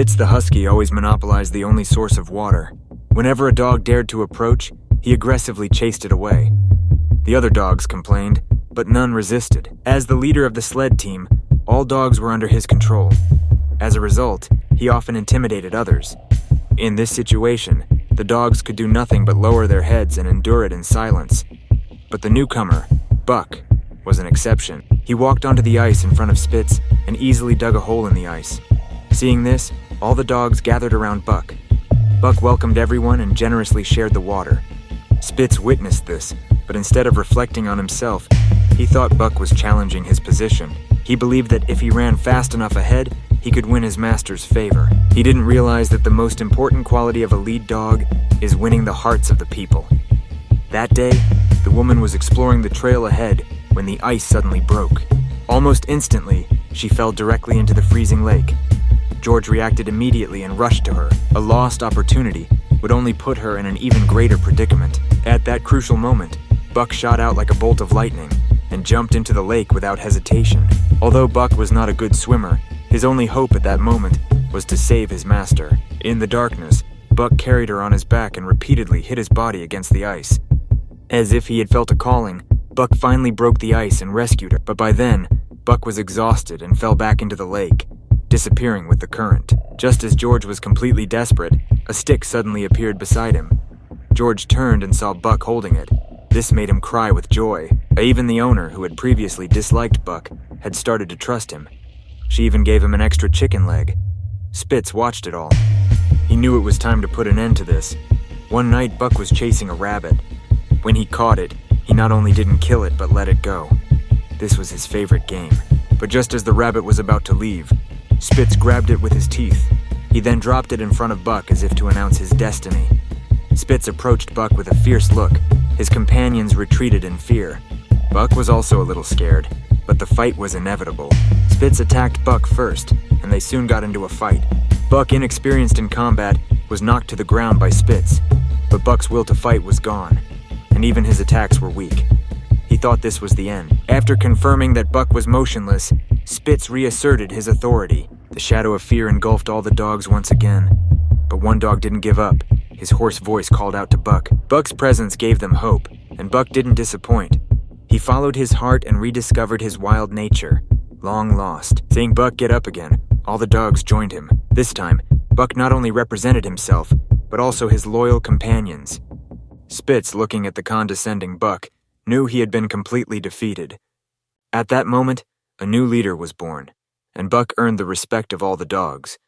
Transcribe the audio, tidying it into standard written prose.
Spitz the husky always monopolized the only source of water. Whenever a dog dared to approach, he aggressively chased it away. The other dogs complained, but none resisted. As the leader of the sled team, all dogs were under his control. As a result, he often intimidated others. In this situation, the dogs could do nothing but lower their heads and endure it in silence. But the newcomer, Buck, was an exception. He walked onto the ice in front of Spitz and easily dug a hole in the ice. Seeing this, all the dogs gathered around Buck. Buck welcomed everyone and generously shared the water. Spitz witnessed this, but instead of reflecting on himself, he thought Buck was challenging his position. He believed that if he ran fast enough ahead, he could win his master's favor. He didn't realize that the most important quality of a lead dog is winning the hearts of the people. That day, the woman was exploring the trail ahead when the ice suddenly broke. Almost instantly, she fell directly into the freezing lake. George reacted immediately and rushed to her. A lost opportunity would only put her in an even greater predicament. At that crucial moment, Buck shot out like a bolt of lightning and jumped into the lake without hesitation. Although Buck was not a good swimmer, his only hope at that moment was to save his master. In the darkness, Buck carried her on his back and repeatedly hit his body against the ice. As if he had felt a calling, Buck finally broke the ice and rescued her, but by then, Buck was exhausted and fell back into the lake, disappearing with the current. Just as George was completely desperate, a stick suddenly appeared beside him. George turned and saw Buck holding it. This made him cry with joy. Even the owner, who had previously disliked Buck, had started to trust him. She even gave him an extra chicken leg. Spitz watched it all. He knew it was time to put an end to this. One night, Buck was chasing a rabbit. When he caught it, he not only didn't kill it, but let it go. This was his favorite game. But just as the rabbit was about to leave, Spitz grabbed it with his teeth. He then dropped it in front of Buck as if to announce his destiny. Spitz approached Buck with a fierce look. His companions retreated in fear. Buck was also a little scared, but the fight was inevitable. Spitz attacked Buck first, and they soon got into a fight. Buck, inexperienced in combat, was knocked to the ground by Spitz, but Buck's will to fight was gone, and even his attacks were weak. He thought this was the end. After confirming that Buck was motionless, Spitz reasserted his authority. The shadow of fear engulfed all the dogs once again. But one dog didn't give up. His hoarse voice called out to Buck. Buck's presence gave them hope, and Buck didn't disappoint. He followed his heart and rediscovered his wild nature, long lost. Seeing Buck get up again, all the dogs joined him. This time, Buck not only represented himself, but also his loyal companions. Spitz, looking at the condescending Buck, knew he had been completely defeated. At that moment, a new leader was born, and Buck earned the respect of all the dogs.